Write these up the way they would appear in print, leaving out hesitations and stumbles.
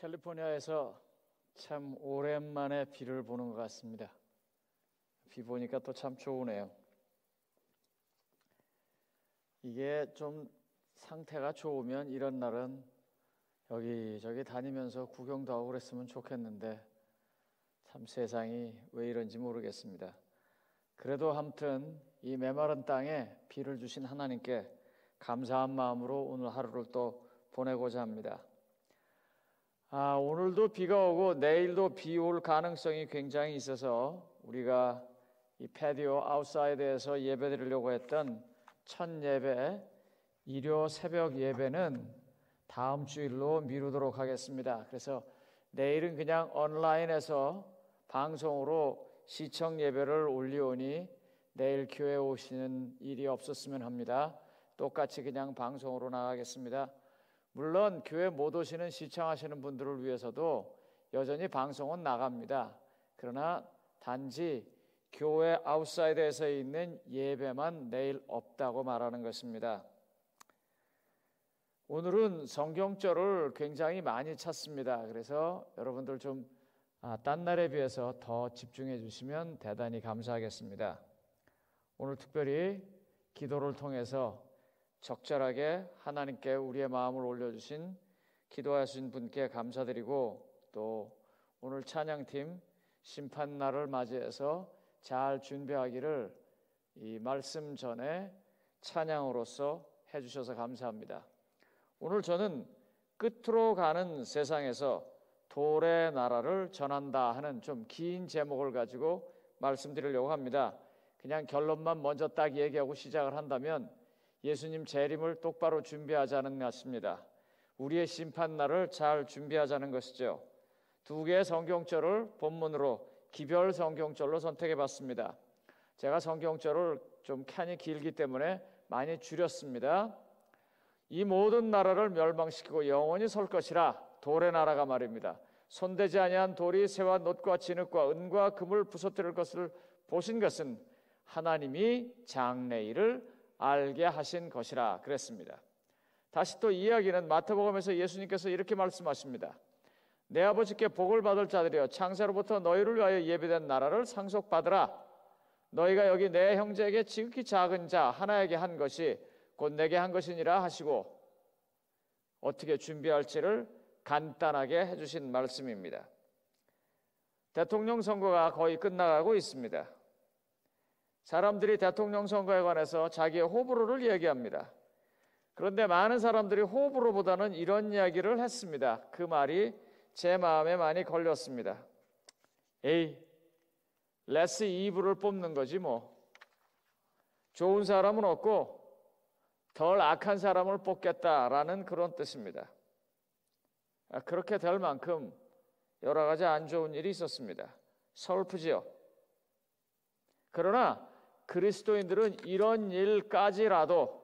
캘리포니아에서 참 오랜만에 비를 보는 것 같습니다. 비 보니까 또 참 좋으네요. 이게 좀 상태가 좋으면 이런 날은 여기저기 다니면서 구경도 하고 그랬으면 좋겠는데 참 세상이 왜 이런지 모르겠습니다. 그래도 아무튼 이 메마른 땅에 비를 주신 하나님께 감사한 마음으로 오늘 하루를 또 보내고자 합니다. 오늘도 비가 오고 내일도 비 올 가능성이 굉장히 있어서 우리가 이 패디오 아웃사이드에서 예배 드리려고 했던 첫 예배, 일요 새벽 예배는 다음 주일로 미루도록 하겠습니다. 그래서 내일은 그냥 온라인에서 방송으로 시청 예배를 올리오니 내일 교회 오시는 일이 없었으면 합니다. 똑같이 그냥 방송으로 나가겠습니다. 물론 교회 못 오시는 시청하시는 분들을 위해서도 여전히 방송은 나갑니다. 그러나 단지 교회 아웃사이드에서 있는 예배만 내일 없다고 말하는 것입니다. 오늘은 성경절을 굉장히 많이 찾습니다. 그래서 여러분들 좀 딴 날에 비해서 더 집중해 주시면 대단히 감사하겠습니다. 오늘 특별히 기도를 통해서 적절하게 하나님께 우리의 마음을 올려주신 기도하신 분께 감사드리고 또 오늘 찬양팀 심판날을 맞이해서 잘 준비하기를 이 말씀 전에 찬양으로서 해주셔서 감사합니다. 오늘 저는 끝으로 가는 세상에서 돌의 나라를 전한다 하는 좀 긴 제목을 가지고 말씀드리려고 합니다. 그냥 결론만 먼저 딱 얘기하고 시작을 한다면 예수님 재림을 똑바로 준비하자는 것입니다. 우리의 심판날을 잘 준비하자는 것이죠. 두 개의 성경절을 본문으로 기별 성경절로 선택해 봤습니다. 제가 성경절을 좀 칸이 길기 때문에 많이 줄였습니다. 이 모든 나라를 멸망시키고 영원히 설 것이라 돌의 나라가 말입니다. 손대지 아니한 돌이 새와 놋과 진흙과 은과 금을 부서뜨릴 것을 보신 것은 하나님이 장래일을 알게 하신 것이라 그랬습니다. 다시 또 이야기는 마태복음에서 예수님께서 이렇게 말씀하십니다. 내 아버지께 복을 받을 자들이여 창세로부터 너희를 위하여 예비된 나라를 상속받으라. 너희가 여기 내 형제에게 지극히 작은 자 하나에게 한 것이 곧 내게 한 것이니라 하시고 어떻게 준비할지를 간단하게 해주신 말씀입니다. 대통령 선거가 거의 끝나가고 있습니다. 사람들이 대통령 선거에 관해서 자기의 호불호를 얘기합니다. 그런데 많은 사람들이 호불호보다는 이런 이야기를 했습니다. 그 말이 제 마음에 많이 걸렸습니다. 에이, 레스 이브를 뽑는 거지 뭐. 좋은 사람은 없고 덜 악한 사람을 뽑겠다라는 그런 뜻입니다. 그렇게 될 만큼 여러 가지 안 좋은 일이 있었습니다. 서글프지요. 그러나 그리스도인들은 이런 일까지라도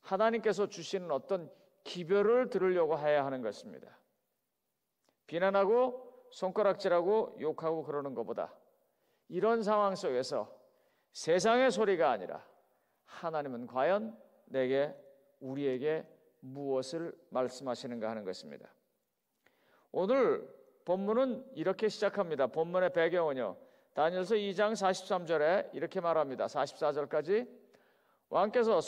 하나님께서 주시는 어떤 기별을 들으려고 해야 하는 것입니다. 비난하고 손가락질하고 욕하고 그러는 것보다 이런 상황 속에서 세상의 소리가 아니라 하나님은 과연 내게 우리에게 무엇을 말씀하시는가 하는 것입니다. 오늘 본문은 이렇게 시작합니다. 본문의 배경은요. 다니엘서 2장 43절에 이렇게 말합니다. 44절까지 왕께서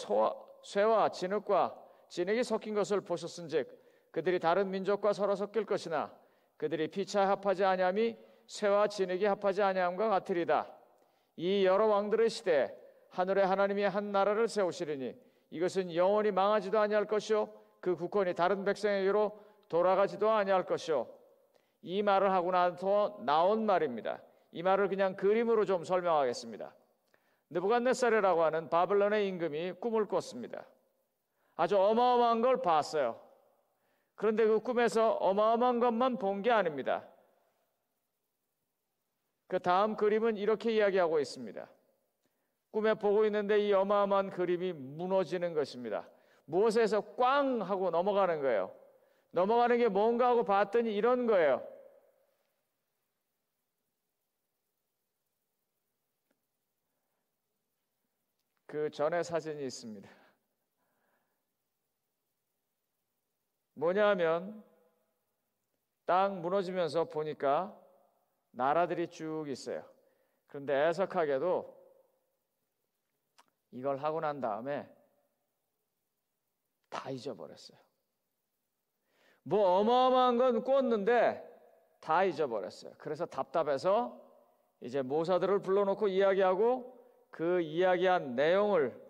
쇠와 진흙과 진흙이 섞인 것을 보셨은즉 그들이 다른 민족과 서로 섞일 것이나 그들이 피차 합하지 아니함이 쇠와 진흙이 합하지 아니함과 같으리다. 이 여러 왕들의 시대에 하늘에 하나님이 한 나라를 세우시리니 이것은 영원히 망하지도 아니할 것이요 그 국권이 다른 백성에게로 돌아가지도 아니할 것이요. 이 말을 하고 나서 나온 말입니다. 이 말을 그냥 그림으로 좀 설명하겠습니다. 느부갓네살이라고 하는 바벨론의 임금이 꿈을 꿨습니다. 아주 어마어마한 걸 봤어요. 그런데 그 꿈에서 어마어마한 것만 본 게 아닙니다. 그 다음 그림은 이렇게 이야기하고 있습니다. 꿈에 보고 있는데 이 어마어마한 그림이 무너지는 것입니다. 무엇에서 꽝 하고 넘어가는 거예요. 넘어가는 게 뭔가 하고 봤더니 이런 거예요. 그 전에 사진이 있습니다. 뭐냐 하면 땅 무너지면서 보니까 나라들이 쭉 있어요. 그런데 애석하게도 이걸 하고 난 다음에 다 잊어버렸어요. 뭐 어마어마한 건 꿨는데 다 잊어버렸어요. 그래서 답답해서 이제 모사들을 불러놓고 이야기하고 그 이야기한 내용을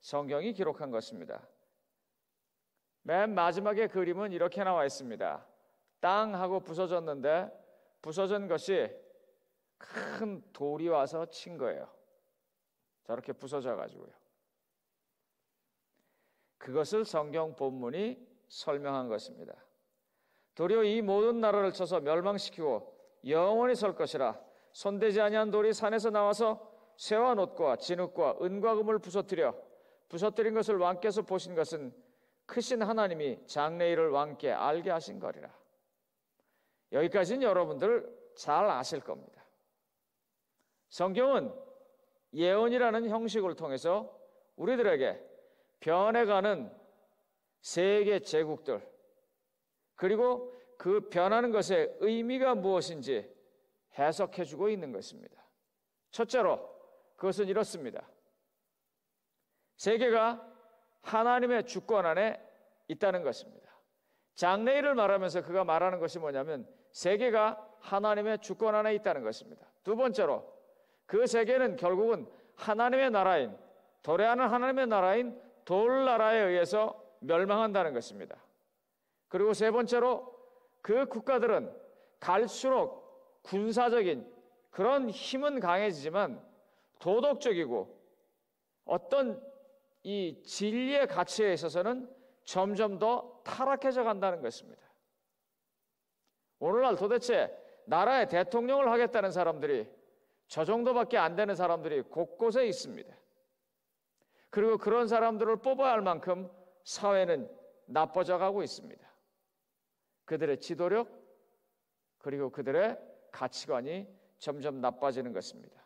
성경이 기록한 것입니다. 맨 마지막에 그림은 이렇게 나와 있습니다. 땅 하고 부서졌는데 부서진 것이 큰 돌이 와서 친 거예요. 저렇게 부서져 가지고요. 그것을 성경 본문이 설명한 것입니다. 도리어 이 모든 나라를 쳐서 멸망시키고 영원히 설 것이라. 손대지 아니한 돌이 산에서 나와서 쇠와 놋과 진흙과 은과 금을 부서뜨린 것을 왕께서 보신 것은 크신 하나님이 장래일을 왕께 알게 하신 거리라. 여기까지는 여러분들 잘 아실 겁니다. 성경은 예언이라는 형식을 통해서 우리들에게 변해가는 세계 제국들, 그리고 그 변하는 것의 의미가 무엇인지 해석해주고 있는 것입니다. 첫째로 그것은 이렇습니다. 세계가 하나님의 주권 안에 있다는 것입니다. 장래일을 말하면서 그가 말하는 것이 뭐냐면 세계가 하나님의 주권 안에 있다는 것입니다. 두 번째로 그 세계는 결국은 하나님의 나라인, 도래하는 하나님의 나라인 돌나라에 의해서 멸망한다는 것입니다. 그리고 세 번째로 그 국가들은 갈수록 군사적인 그런 힘은 강해지지만 도덕적이고 어떤 이 진리의 가치에 있어서는 점점 더 타락해져 간다는 것입니다. 오늘날 도대체 나라의 대통령을 하겠다는 사람들이 저 정도밖에 안 되는 사람들이 곳곳에 있습니다. 그리고 그런 사람들을 뽑아야 할 만큼 사회는 나빠져 가고 있습니다. 그들의 지도력 그리고 그들의 가치관이 점점 나빠지는 것입니다.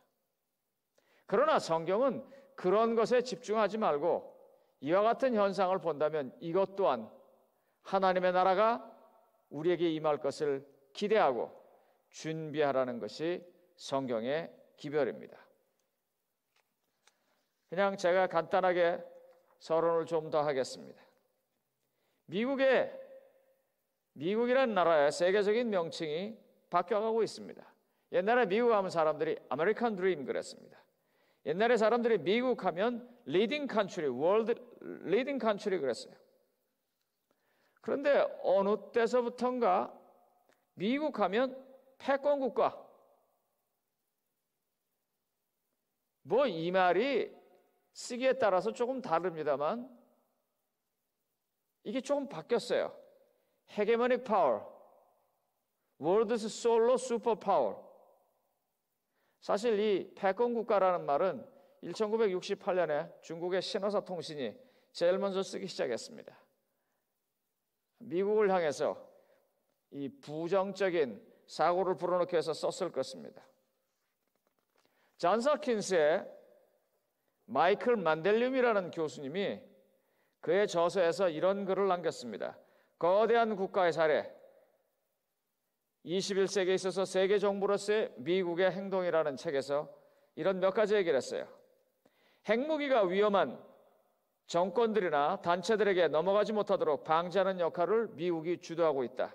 그러나 성경은 그런 것에 집중하지 말고 이와 같은 현상을 본다면 이것 또한 하나님의 나라가 우리에게 임할 것을 기대하고 준비하라는 것이 성경의 기별입니다. 그냥 제가 간단하게 서론을 좀 더 하겠습니다. 미국이라는 나라의 세계적인 명칭이 바뀌어가고 있습니다. 옛날에 미국 하면 사람들이 아메리칸 드림 그랬습니다. 옛날에 사람들이 미국 하면 리딩 컨트리, 월드 리딩 컨트리 그랬어요. 그런데 어느 때서부턴가 미국 하면 패권 국가. 뭐 이 말이 쓰기에 따라서 조금 다릅니다만 이게 조금 바뀌었어요. 헤게모닉 파워, 월드스 솔로 슈퍼 파워. 사실 이 패권 국가라는 말은 1968년에 중국의 신화사 통신이 제일 먼저 쓰기 시작했습니다. 미국을 향해서 이 부정적인 사고를 불어넣기 위해서 썼을 것입니다. 존스 홉킨스의 마이클 만델륨이라는 교수님이 그의 저서에서 이런 글을 남겼습니다. 거대한 국가의 사례, 21세기에 있어서 세계 정부로서의 미국의 행동이라는 책에서 이런 몇 가지 얘기를 했어요. 핵무기가 위험한 정권들이나 단체들에게 넘어가지 못하도록 방지하는 역할을 미국이 주도하고 있다.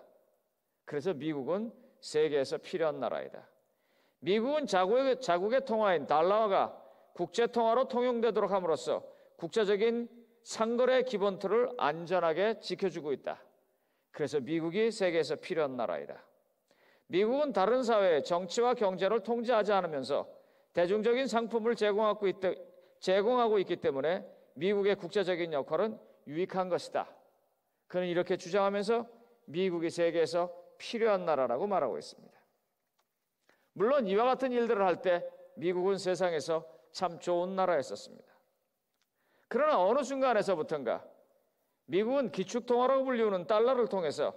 그래서 미국은 세계에서 필요한 나라이다. 미국은 자국의 통화인 달러가 국제통화로 통용되도록 함으로써 국제적인 상거래 기본 틀을 안전하게 지켜주고 있다. 그래서 미국이 세계에서 필요한 나라이다. 미국은 다른 사회의 정치와 경제를 통제하지 않으면서 대중적인 상품을 제공하고 있기 때문에 미국의 국제적인 역할은 유익한 것이다. 그는 이렇게 주장하면서 미국이 세계에서 필요한 나라라고 말하고 있습니다. 물론 이와 같은 일들을 할 때 미국은 세상에서 참 좋은 나라였었습니다. 그러나 어느 순간에서부터인가 미국은 기축통화라고 불리우는 달러를 통해서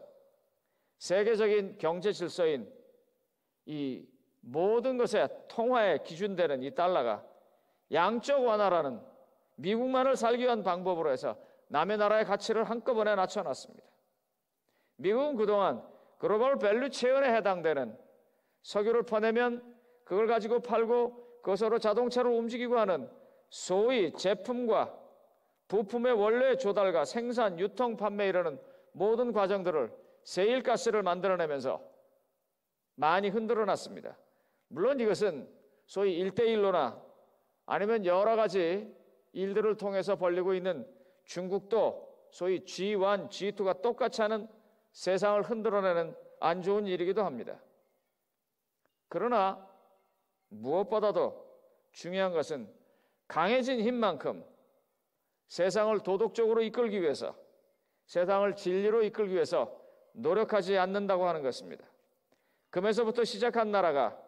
세계적인 경제 질서인 이 모든 것의 통화의 기준되는 이 달러가 양적 완화라는 미국만을 살기 위한 방법으로 해서 남의 나라의 가치를 한꺼번에 낮춰놨습니다. 미국은 그동안 글로벌 밸류 체인에 해당되는 석유를 퍼내면 그걸 가지고 팔고 그것으로 자동차를 움직이고 하는 소위 제품과 부품의 원래 조달과 생산, 유통, 판매 이라는 모든 과정들을 세일가스를 만들어내면서 많이 흔들어놨습니다. 물론 이것은 소위 1대1로나 아니면 여러 가지 일들을 통해서 벌리고 있는 중국도 소위 G1, G2가 똑같이 하는 세상을 흔들어내는 안 좋은 일이기도 합니다. 그러나 무엇보다도 중요한 것은 강해진 힘만큼 세상을 도덕적으로 이끌기 위해서, 세상을 진리로 이끌기 위해서 노력하지 않는다고 하는 것입니다. 금에서부터 시작한 나라가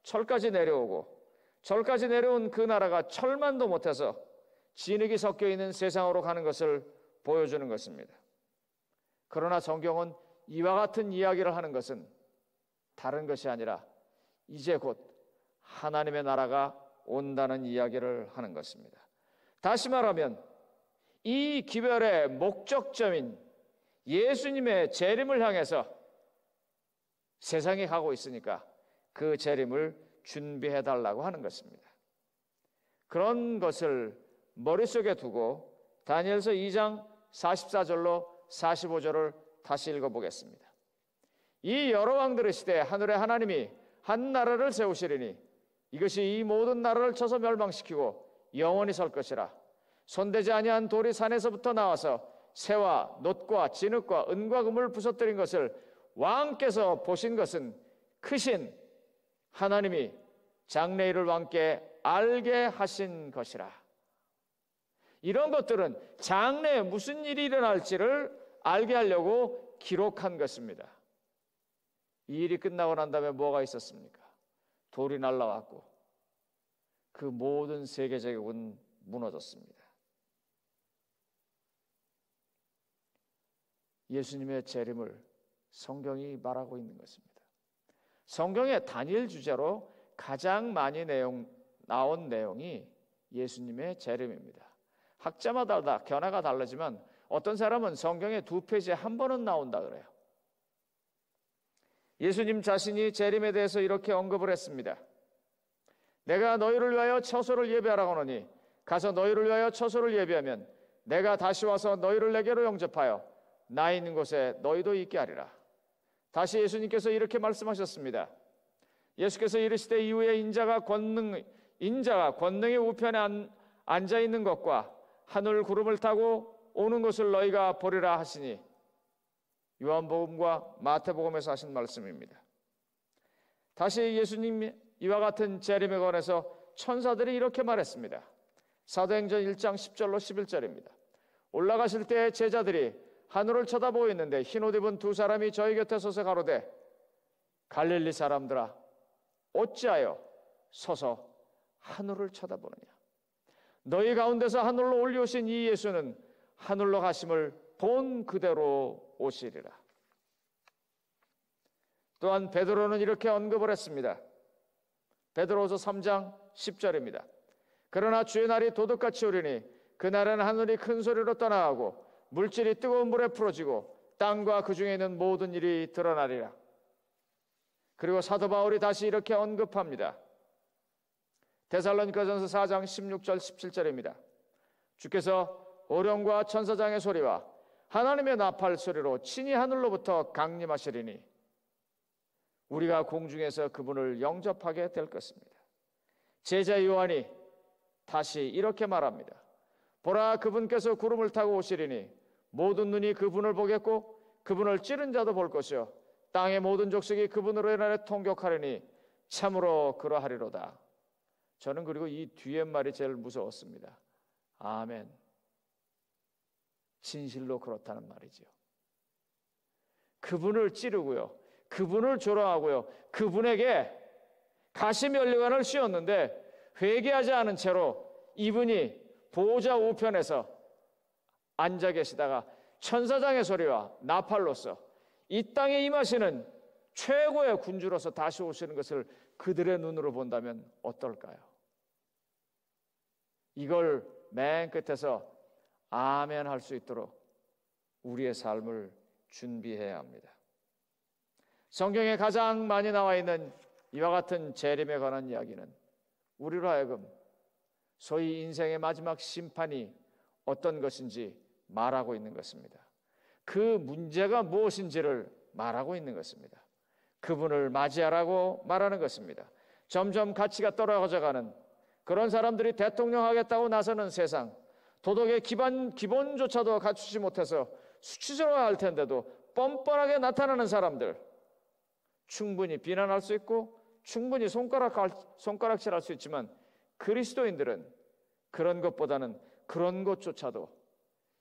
철까지 내려오고 철까지 내려온 그 나라가 철만도 못해서 진흙이 섞여 있는 세상으로 가는 것을 보여주는 것입니다. 그러나 성경은 이와 같은 이야기를 하는 것은 다른 것이 아니라 이제 곧 하나님의 나라가 온다는 이야기를 하는 것입니다. 다시 말하면 이 기별의 목적점인 예수님의 재림을 향해서 세상이 가고 있으니까 그 재림을 준비해 달라고 하는 것입니다. 그런 것을 머릿속에 두고 다니엘서 2장 44절로 45절을 다시 읽어보겠습니다. 이 여러 왕들의 시대에 하늘의 하나님이 한 나라를 세우시리니 이것이 이 모든 나라를 쳐서 멸망시키고 영원히 설 것이라. 손대지 아니한 돌이 산에서부터 나와서 새와 놋과 진흙과 은과 금을 부서뜨린 것을 왕께서 보신 것은 크신 하나님이 장래일을 왕께 알게 하신 것이라. 이런 것들은 장래에 무슨 일이 일어날지를 알게 하려고 기록한 것입니다. 이 일이 끝나고 난 다음에 뭐가 있었습니까? 돌이 날라왔고 그 모든 세계 제국은 무너졌습니다. 예수님의 재림을 성경이 말하고 있는 것입니다. 성경의 다니엘 주제로 가장 많이 나온 내용이 예수님의 재림입니다. 학자마다 견해가 다르지만 어떤 사람은 성경의 2페이지에 한 번은 나온다 그래요. 예수님 자신이 재림에 대해서 이렇게 언급을 했습니다. 내가 너희를 위하여 처소를 예비하라고 하노니 가서 너희를 위하여 처소를 예비하면 내가 다시 와서 너희를 내게로 영접하여 나 있는 곳에 너희도 있게 하리라. 다시 예수님께서 이렇게 말씀하셨습니다. 예수께서 이르시되 이후에 인자가 권능의 우편에 앉아 있는 것과 하늘 구름을 타고 오는 것을 너희가 보리라 하시니, 요한복음과 마태복음에서 하신 말씀입니다. 다시 예수님이 이와 같은 재림에 관해서 천사들이 이렇게 말했습니다. 사도행전 1장 10절로 11절입니다. 올라가실 때 제자들이 하늘을 쳐다보고 있는데 흰옷 입은 2사람이 저희 곁에 서서 가로되 갈릴리 사람들아 어찌하여 서서 하늘을 쳐다보느냐. 너희 가운데서 하늘로 올려오신 이 예수는 하늘로 가심을 본 그대로 오시리라. 또한 베드로는 이렇게 언급을 했습니다. 베드로후서 3장 10절입니다. 그러나 주의 날이 도둑같이 오리니 그날은 하늘이 큰 소리로 떠나가고 물질이 뜨거운 물에 풀어지고 땅과 그 중에 있는 모든 일이 드러나리라. 그리고 사도 바울이 다시 이렇게 언급합니다. 데살로니가전서 4장 16절 17절입니다. 주께서 오령과 천사장의 소리와 하나님의 나팔 소리로 친히 하늘로부터 강림하시리니 우리가 공중에서 그분을 영접하게 될 것입니다. 제자 요한이 다시 이렇게 말합니다. 보라, 그분께서 구름을 타고 오시리니 모든 눈이 그분을 보겠고 그분을 찌른 자도 볼 것이요 땅의 모든 족속이 그분으로 인하여 통곡하리니 참으로 그러하리로다. 저는 그리고 이 뒤에 말이 제일 무서웠습니다. 아멘. 진실로 그렇다는 말이죠. 그분을 찌르고요, 그분을 조롱하고요, 그분에게 가시면류관을 씌웠는데 회개하지 않은 채로 이분이 보호자 우편에서 앉아 계시다가 천사장의 소리와 나팔로서 이 땅에 임하시는 최고의 군주로서 다시 오시는 것을 그들의 눈으로 본다면 어떨까요? 이걸 맨 끝에서 아멘 할 수 있도록 우리의 삶을 준비해야 합니다. 성경에 가장 많이 나와 있는 이와 같은 재림에 관한 이야기는 우리로 하여금 소위 인생의 마지막 심판이 어떤 것인지 말하고 있는 것입니다. 그 문제가 무엇인지를 말하고 있는 것입니다. 그분을 맞이하라고 말하는 것입니다. 점점 가치가 떨어져가는 그런 사람들이 대통령 하겠다고 나서는 세상, 도덕의 기본조차도 갖추지 못해서 수치스러워할 텐데도 뻔뻔하게 나타나는 사람들, 충분히 비난할 수 있고 충분히 손가락질할 수 있지만 그리스도인들은 그런 것보다는 그런 것조차도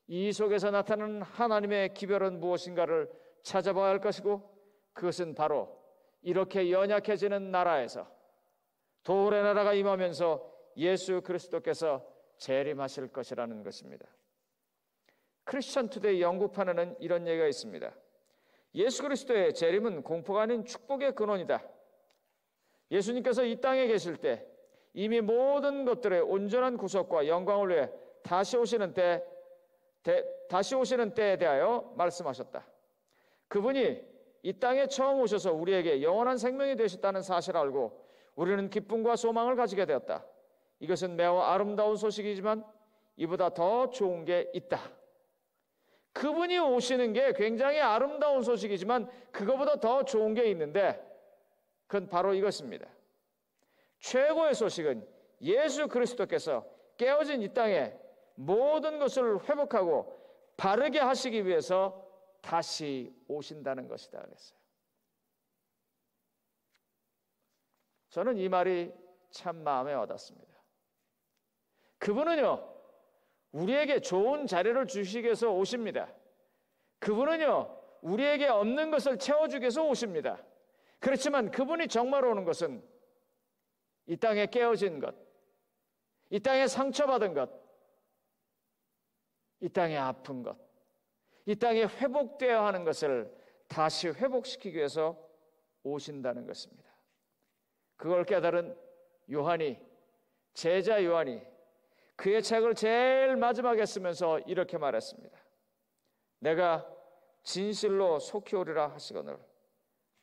이 속에서 나타나는 하나님의 기별은 무엇인가를 찾아봐야 할 것이고, 그것은 바로 이렇게 연약해지는 나라에서 도울의 나라가 임하면서 예수 그리스도께서 재림하실 것이라는 것입니다. 크리스천 투데이 영국판에는 이런 얘기가 있습니다. 예수 그리스도의 재림은 공포가 아닌 축복의 근원이다. 예수님께서 이 땅에 계실 때 이미 모든 것들의 온전한 구속과 영광을 위해 다시 오시는 때에 대하여 말씀하셨다. 그분이 이 땅에 처음 오셔서 우리에게 영원한 생명이 되셨다는 사실을 알고 우리는 기쁨과 소망을 가지게 되었다. 이것은 매우 아름다운 소식이지만 이보다 더 좋은 게 있다. 그분이 오시는 게 굉장히 아름다운 소식이지만 그거보다 더 좋은 게 있는데 그건 바로 이것입니다. 최고의 소식은 예수 그리스도께서 깨어진 이 땅에 모든 것을 회복하고 바르게 하시기 위해서 다시 오신다는 것이다 그랬어요. 저는 이 말이 참 마음에 와닿습니다. 그분은요, 우리에게 좋은 자리를 주시기 위해서 오십니다. 그분은요, 우리에게 없는 것을 채워주기 위해서 오십니다. 그렇지만 그분이 정말 오는 것은 이 땅에 깨어진 것, 이 땅에 상처받은 것, 이 땅에 아픈 것, 이 땅에 회복되어야 하는 것을 다시 회복시키기 위해서 오신다는 것입니다. 그걸 깨달은 요한이, 제자 요한이 그의 책을 제일 마지막에 쓰면서 이렇게 말했습니다. 내가 진실로 속히 오리라 하시거늘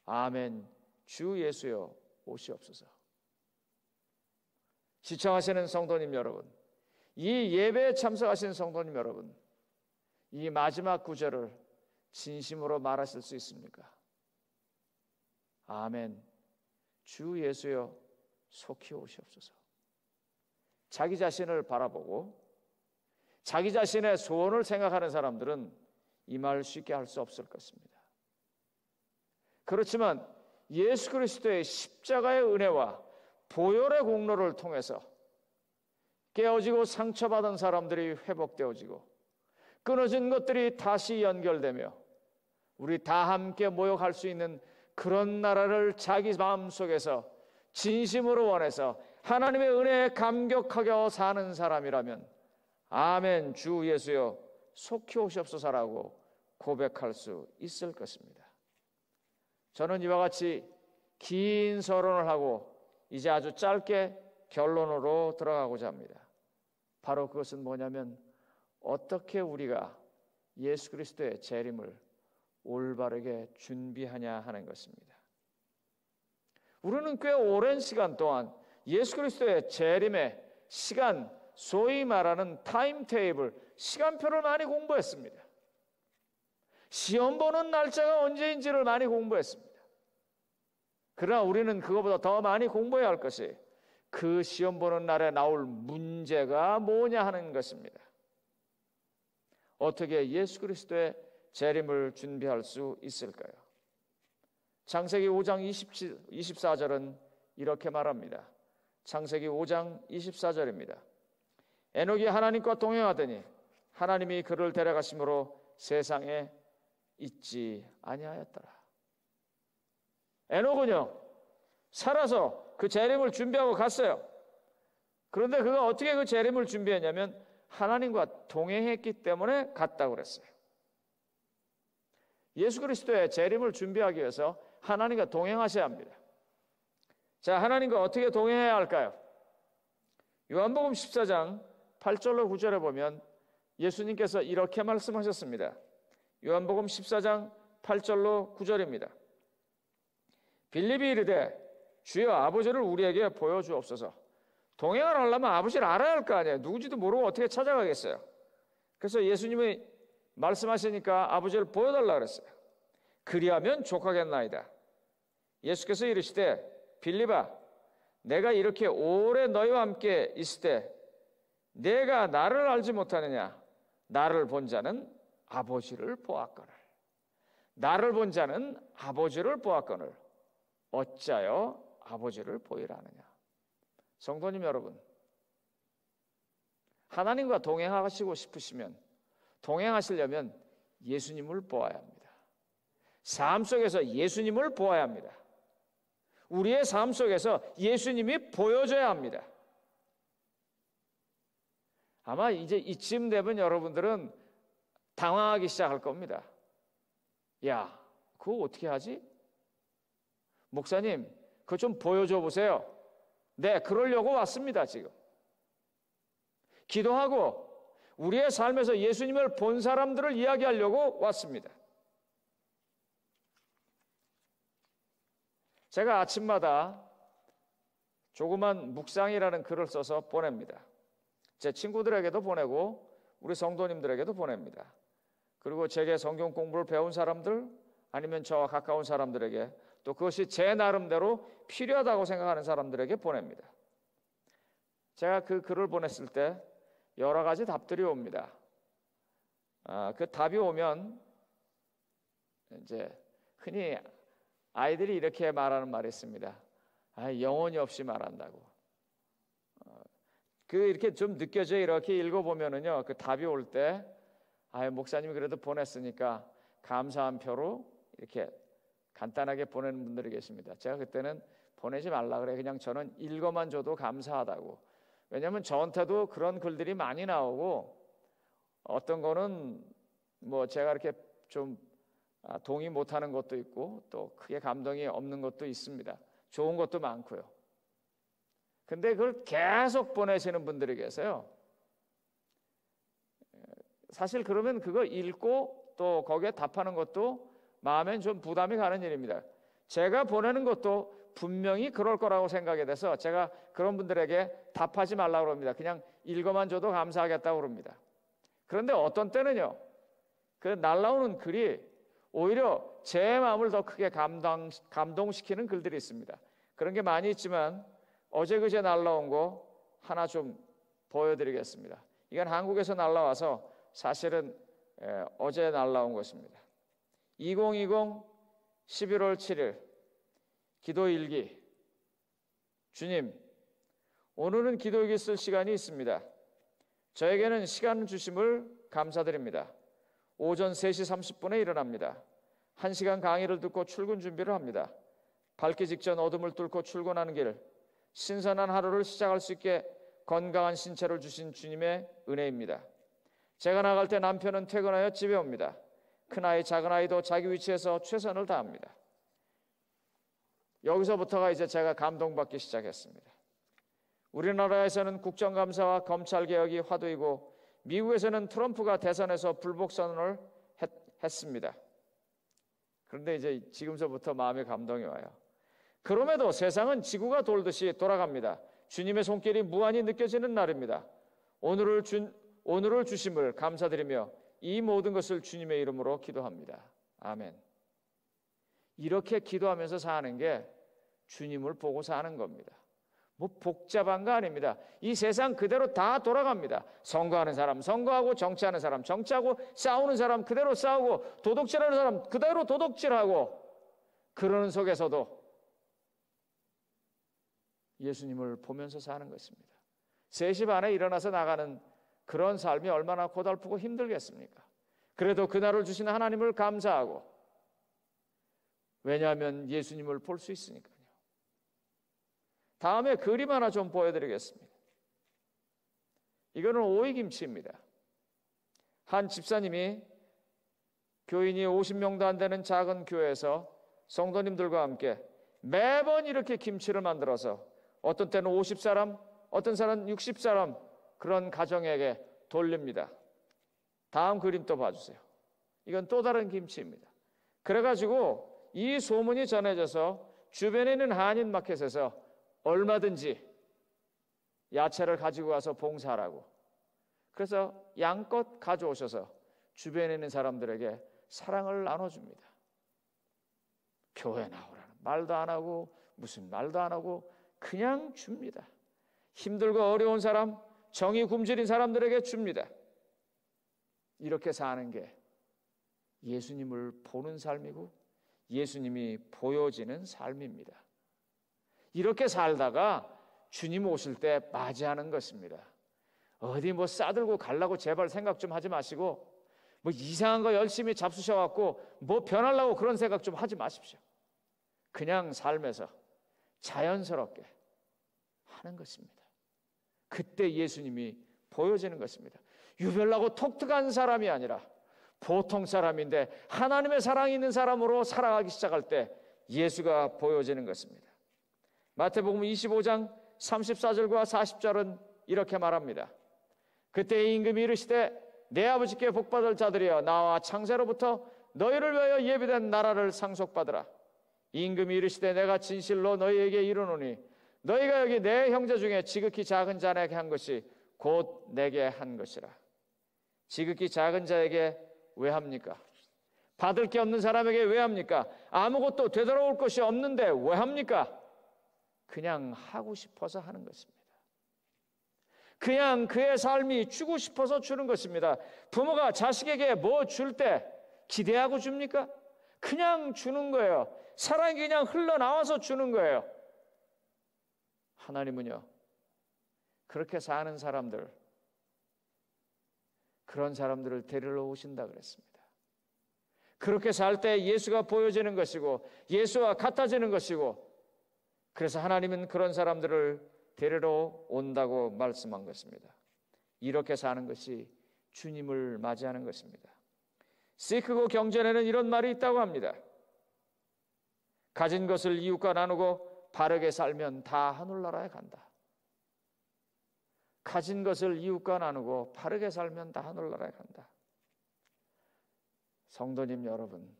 아멘 주 예수여 오시옵소서. 시청하시는 성도님 여러분, 이 예배에 참석하신 성도님 여러분, 이 마지막 구절을 진심으로 말하실 수 있습니까? 아멘 주 예수여 속히 오시옵소서. 자기 자신을 바라보고 자기 자신의 소원을 생각하는 사람들은 이 말 쉽게 할 수 없을 것입니다. 그렇지만 예수 그리스도의 십자가의 은혜와 보혈의 공로를 통해서 깨어지고 상처받은 사람들이 회복되어지고 끊어진 것들이 다시 연결되며 우리 다 함께 모여갈 수 있는 그런 나라를 자기 마음속에서 진심으로 원해서 하나님의 은혜에 감격하게 사는 사람이라면 아멘 주 예수여 속히 오시옵소서라고 고백할 수 있을 것입니다. 저는 이와 같이 긴 서론을 하고 이제 아주 짧게 결론으로 들어가고자 합니다. 바로 그것은 뭐냐면 어떻게 우리가 예수 그리스도의 재림을 올바르게 준비하냐 하는 것입니다. 우리는 꽤 오랜 시간 동안 예수 그리스도의 재림의 시간, 소위 말하는 타임테이블, 시간표를 많이 공부했습니다. 시험 보는 날짜가 언제인지를 많이 공부했습니다. 그러나 우리는 그것보다 더 많이 공부해야 할 것이 그 시험 보는 날에 나올 문제가 뭐냐 하는 것입니다. 어떻게 예수 그리스도의 재림을 준비할 수 있을까요? 창세기 5장 24절은 이렇게 말합니다. 창세기 5장 24절입니다. 에녹이 하나님과 동행하더니 하나님이 그를 데려가심으로 세상에 있지 아니하였더라. 에녹은요 살아서 그 재림을 준비하고 갔어요. 그런데 그가 어떻게 그 재림을 준비했냐면 하나님과 동행했기 때문에 갔다고 그랬어요. 예수 그리스도의 재림을 준비하기 위해서 하나님과 동행하셔야 합니다. 자, 하나님과 어떻게 동행해야 할까요? 요한복음 14장 8절로 9절에 보면 예수님께서 이렇게 말씀하셨습니다. 요한복음 14장 8절로 9절입니다. 빌립이 이르되 주여 아버지를 우리에게 보여주옵소서. 동행을 하려면 아버지를 알아야 할 거 아니에요. 누군지도 모르고 어떻게 찾아가겠어요. 그래서 예수님이 말씀하시니까 아버지를 보여달라 그랬어요. 그리하면 족하겠나이다. 예수께서 이르시되 빌립아 내가 이렇게 오래 너희와 함께 있을 때 내가 나를 알지 못하느냐? 나를 본 자는 아버지를 보았거늘. 나를 본 자는 아버지를 보았거늘 어찌하여 아버지를 보이라 하느냐? 성도님 여러분, 하나님과 동행하시고 싶으시면, 동행하시려면 예수님을 보아야 합니다. 삶 속에서 예수님을 보아야 합니다. 우리의 삶 속에서 예수님이 보여져야 합니다. 아마 이제 이쯤 되면 여러분들은 당황하기 시작할 겁니다. 야, 그거 어떻게 하지? 목사님, 그거 좀 보여줘 보세요. 네, 그러려고 왔습니다, 지금. 기도하고 우리의 삶에서 예수님을 본 사람들을 이야기하려고 왔습니다. 제가 아침마다 조그만 묵상이라는 글을 써서 보냅니다. 제 친구들에게도 보내고 우리 성도님들에게도 보냅니다. 그리고 제게 성경 공부를 배운 사람들 아니면 저와 가까운 사람들에게 또 그것이 제 나름대로 필요하다고 생각하는 사람들에게 보냅니다. 제가 그 글을 보냈을 때 여러 가지 답들이 옵니다. 그 답이 오면 이제 흔히 아이들이 이렇게 말하는 말이 있습니다. 영혼이 없이 말한다고. 이렇게 좀 느껴져요. 이렇게 읽어보면은요, 그 답이 올 때, 목사님이 그래도 보냈으니까 감사한 표로 이렇게 간단하게 보내는 분들이 계십니다. 제가 그때는 보내지 말라 그래. 그냥 저는 읽어만 줘도 감사하다고. 왜냐하면 저한테도 그런 글들이 많이 나오고 어떤 거는 뭐 제가 이렇게 좀 동의 못하는 것도 있고 또 크게 감동이 없는 것도 있습니다. 좋은 것도 많고요. 근데 그걸 계속 보내시는 분들이 계세요. 사실 그러면 그거 읽고 또 거기에 답하는 것도 마음엔 좀 부담이 가는 일입니다. 제가 보내는 것도 분명히 그럴 거라고 생각이 돼서 제가 그런 분들에게 답하지 말라고 그럽니다. 그냥 읽어만 줘도 감사하겠다고 그럽니다. 그런데 어떤 때는요, 그 날라오는 글이 오히려 제 마음을 더 크게 감동시키는 글들이 있습니다. 그런 게 많이 있지만 어제 그제 날라온 거 하나 좀 보여드리겠습니다. 이건 한국에서 날라와서 사실은 어제 날라온 것입니다. 2020 11월 7일 기도일기. 주님, 오늘은 기도일기 쓸 시간이 있습니다. 저에게는 시간 주심을 감사드립니다. 오전 3시 30분에 일어납니다. 1시간 강의를 듣고 출근 준비를 합니다. 밝기 직전 어둠을 뚫고 출근하는 길, 신선한 하루를 시작할 수 있게 건강한 신체를 주신 주님의 은혜입니다. 제가 나갈 때 남편은 퇴근하여 집에 옵니다. 큰아이 작은아이도 자기 위치에서 최선을 다합니다. 여기서부터가 이제 제가 감동받기 시작했습니다. 우리나라에서는 국정감사와 검찰개혁이 화두이고 미국에서는 트럼프가 대선에서 불복선언을 했습니다. 그런데 이제 지금서부터 마음의 감동이 와요. 그럼에도 세상은 지구가 돌듯이 돌아갑니다. 주님의 손길이 무한히 느껴지는 날입니다. 오늘을 주심을 감사드리며 이 모든 것을 주님의 이름으로 기도합니다. 아멘. 이렇게 기도하면서 사는 게 주님을 보고 사는 겁니다. 뭐 복잡한 거 아닙니다. 이 세상 그대로 다 돌아갑니다. 선거하는 사람 선거하고, 정치하는 사람 정치하고, 싸우는 사람 그대로 싸우고, 도둑질하는 사람 그대로 도둑질하고, 그러는 속에서도 예수님을 보면서 사는 것입니다. 3시 반에 일어나서 나가는 그런 삶이 얼마나 고달프고 힘들겠습니까? 그래도 그날을 주신 하나님을 감사하고, 왜냐하면 예수님을 볼 수 있으니까요. 다음에 그림 하나 좀 보여드리겠습니다. 이거는 오이김치입니다. 한 집사님이 교인이 50명도 안 되는 작은 교회에서 성도님들과 함께 매번 이렇게 김치를 만들어서 어떤 때는 50사람, 어떤 사람은 60사람 그런 가정에게 돌립니다. 다음 그림 또 봐주세요. 이건 또 다른 김치입니다. 그래가지고 이 소문이 전해져서 주변에 있는 한인 마켓에서 얼마든지 야채를 가지고 와서 봉사하라고. 그래서 양껏 가져오셔서 주변에 있는 사람들에게 사랑을 나눠줍니다. 교회 나오라는 말도 안 하고 무슨 말도 안 하고 그냥 줍니다. 힘들고 어려운 사람, 정이 굶주린 사람들에게 줍니다. 이렇게 사는 게 예수님을 보는 삶이고 예수님이 보여지는 삶입니다. 이렇게 살다가 주님 오실 때 맞이하는 것입니다. 어디 뭐 싸들고 가려고 제발 생각 좀 하지 마시고 뭐 이상한 거 열심히 잡수셔갖고 뭐 변하려고 그런 생각 좀 하지 마십시오. 그냥 삶에서 자연스럽게 하는 것입니다. 그때 예수님이 보여지는 것입니다. 유별나고 독특한 사람이 아니라 보통 사람인데 하나님의 사랑이 있는 사람으로 살아가기 시작할 때 예수가 보여지는 것입니다. 마태복음 25장 34절과 40절은 이렇게 말합니다. 그때 임금이 이르시되 내 아버지께 복받을 자들이여 나와 창세로부터 너희를 위하여 예비된 나라를 상속받으라. 임금이 이르시되 내가 진실로 너희에게 이르노니 너희가 여기 내 형제 중에 지극히 작은 자에게 한 것이 곧 내게 한 것이라. 지극히 작은 자에게 왜 합니까? 받을 게 없는 사람에게 왜 합니까? 아무것도 되돌아올 것이 없는데 왜 합니까? 그냥 하고 싶어서 하는 것입니다. 그냥 그의 삶이 주고 싶어서 주는 것입니다. 부모가 자식에게 뭐 줄 때 기대하고 줍니까? 그냥 주는 거예요. 사랑이 그냥 흘러나와서 주는 거예요. 하나님은요, 그렇게 사는 사람들, 그런 사람들을 데리러 오신다 그랬습니다. 그렇게 살 때 예수가 보여지는 것이고 예수와 같아지는 것이고, 그래서 하나님은 그런 사람들을 데리러 온다고 말씀한 것입니다. 이렇게 사는 것이 주님을 맞이하는 것입니다. 시크고 경전에는 이런 말이 있다고 합니다. 가진 것을 이웃과 나누고 바르게 살면 다 하늘나라에 간다. 가진 것을 이웃과 나누고 바르게 살면 다 하늘나라에 간다. 성도님 여러분,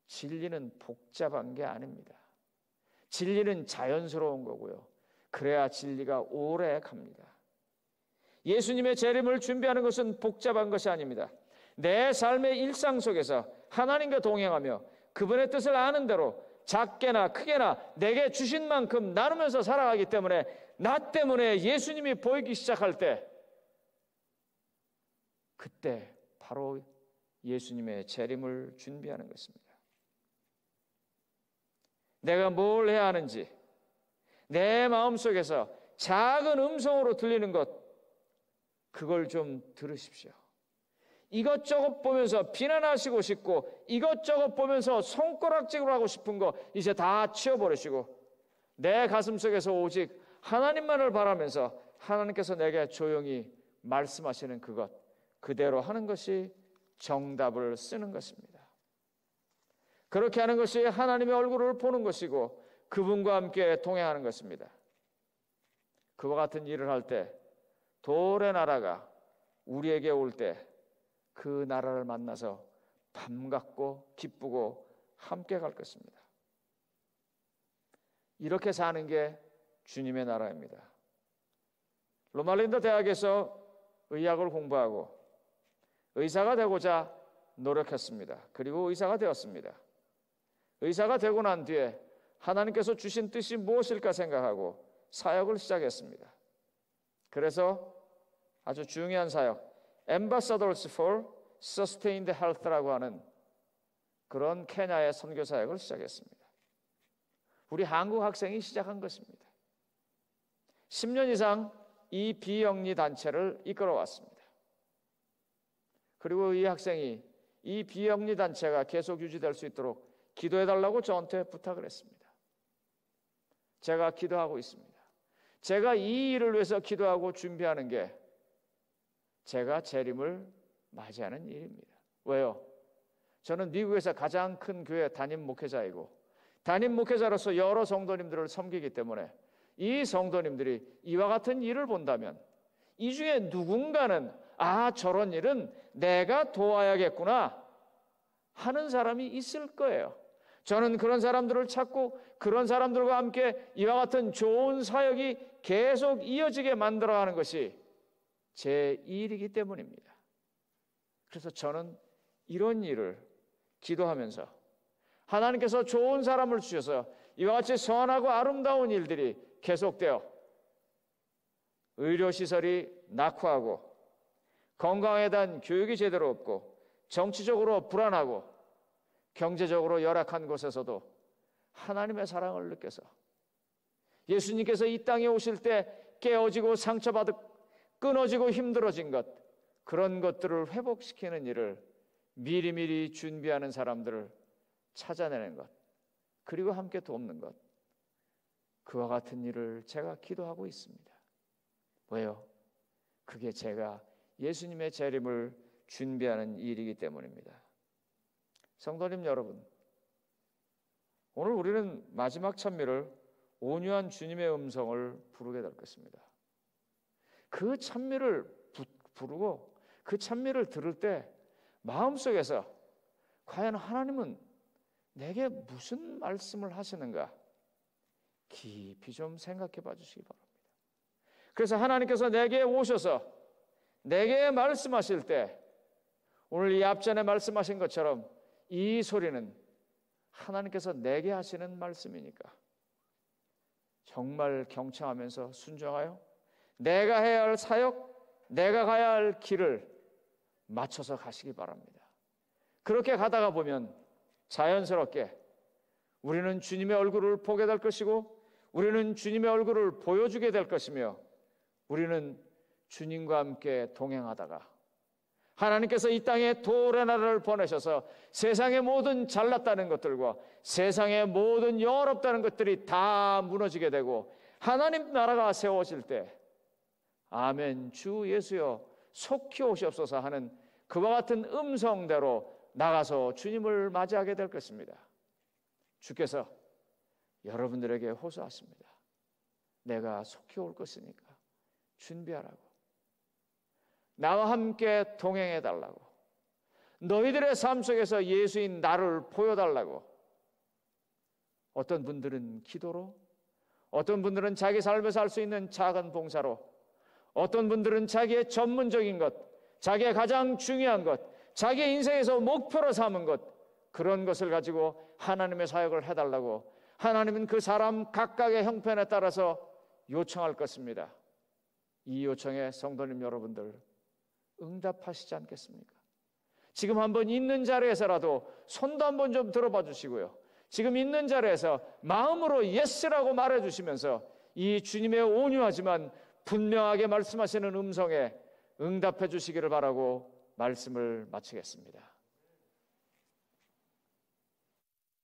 진리는 복잡한 게 아닙니다. 진리는 자연스러운 거고요. 그래야 진리가 오래 갑니다. 예수님의 재림을 준비하는 것은 복잡한 것이 아닙니다. 내 삶의 일상 속에서 하나님과 동행하며 그분의 뜻을 아는 대로 작게나 크게나 내게 주신 만큼 나누면서 살아가기 때문에, 나 때문에 예수님이 보이기 시작할 때, 그때 바로 예수님의 재림을 준비하는 것입니다. 내가 뭘 해야 하는지 내 마음속에서 작은 음성으로 들리는 것, 그걸 좀 들으십시오. 이것저것 보면서 비난하시고 싶고 이것저것 보면서 손가락질을 하고 싶은 거 이제 다 치워버리시고 내 가슴 속에서 오직 하나님만을 바라면서 하나님께서 내게 조용히 말씀하시는 그것, 그대로 하는 것이 정답을 쓰는 것입니다. 그렇게 하는 것이 하나님의 얼굴을 보는 것이고 그분과 함께 동행하는 것입니다. 그와 같은 일을 할 때 돌의 나라가 우리에게 올 때 그 나라를 만나서 반갑고 기쁘고 함께 갈 것입니다. 이렇게 사는 게 주님의 나라입니다. 로말린더 대학에서 의학을 공부하고 의사가 되고자 노력했습니다. 그리고 의사가 되었습니다. 의사가 되고 난 뒤에 하나님께서 주신 뜻이 무엇일까 생각하고 사역을 시작했습니다. 그래서 아주 중요한 사역, Ambassadors for Sustained Health라고 하는 그런 케냐의 선교 사역을 시작했습니다. 우리 한국 학생이 시작한 것입니다. 10년 이상 이 비영리 단체를 이끌어왔습니다. 그리고 이 학생이 이 비영리 단체가 계속 유지될 수 있도록 기도해달라고 저한테 부탁을 했습니다. 제가 기도하고 있습니다. 제가 이 일을 위해서 기도하고 준비하는 게 제가 재림을 맞이하는 일입니다. 왜요? 저는 미국에서 가장 큰 교회 담임 목회자이고 담임 목회자로서 여러 성도님들을 섬기기 때문에 이 성도님들이 이와 같은 일을 본다면 이 중에 누군가는 저런 일은 내가 도와야겠구나 하는 사람이 있을 거예요. 저는 그런 사람들을 찾고 그런 사람들과 함께 이와 같은 좋은 사역이 계속 이어지게 만들어가는 것이 제 일이기 때문입니다. 그래서 저는 이런 일을 기도하면서 하나님께서 좋은 사람을 주셔서 이와 같이 선하고 아름다운 일들이 계속되어 의료시설이 낙후하고 건강에 대한 교육이 제대로 없고 정치적으로 불안하고 경제적으로 열악한 곳에서도 하나님의 사랑을 느껴서 예수님께서 이 땅에 오실 때 깨어지고 상처받고 끊어지고 힘들어진 것, 그런 것들을 회복시키는 일을 미리미리 준비하는 사람들을 찾아내는 것, 그리고 함께 돕는 것, 그와 같은 일을 제가 기도하고 있습니다. 왜요? 그게 제가 예수님의 재림을 준비하는 일이기 때문입니다. 성도님 여러분, 오늘 우리는 마지막 찬미를 온유한 주님의 음성을 부르게 될 것입니다. 그 찬미를 부르고 그 찬미를 들을 때 마음속에서 과연 하나님은 내게 무슨 말씀을 하시는가 깊이 좀 생각해 봐 주시기 바랍니다. 그래서 하나님께서 내게 오셔서 내게 말씀하실 때 오늘 이 앞전에 말씀하신 것처럼 이 소리는 하나님께서 내게 하시는 말씀이니까 정말 경청하면서 순종하여 내가 해야 할 사역, 내가 가야 할 길을 맞춰서 가시기 바랍니다. 그렇게 가다가 보면 자연스럽게 우리는 주님의 얼굴을 보게 될 것이고 우리는 주님의 얼굴을 보여주게 될 것이며 우리는 주님과 함께 동행하다가 하나님께서 이 땅에 도래 나라를 보내셔서 세상의 모든 잘났다는 것들과 세상의 모든 영원없다는 것들이 다 무너지게 되고 하나님 나라가 세워질 때 아멘 주 예수여 속히 오시옵소서 하는 그와 같은 음성대로 나가서 주님을 맞이하게 될 것입니다. 주께서 여러분들에게 호소하십니다. 내가 속히 올 것이니까 준비하라고. 나와 함께 동행해달라고. 너희들의 삶 속에서 예수인 나를 보여달라고. 어떤 분들은 기도로, 어떤 분들은 자기 삶에서 할 수 있는 작은 봉사로, 어떤 분들은 자기의 전문적인 것, 자기의 가장 중요한 것, 자기의 인생에서 목표로 삼은 것, 그런 것을 가지고 하나님의 사역을 해달라고 하나님은 그 사람 각각의 형편에 따라서 요청할 것입니다. 이 요청에 성도님 여러분들 응답하시지 않겠습니까? 지금 한번 있는 자리에서라도 손도 한번 좀 들어봐 주시고요. 지금 있는 자리에서 마음으로 예스라고 말해 주시면서 이 주님의 온유하지만 분명하게 말씀하시는 음성에 응답해 주시기를 바라고 말씀을 마치겠습니다.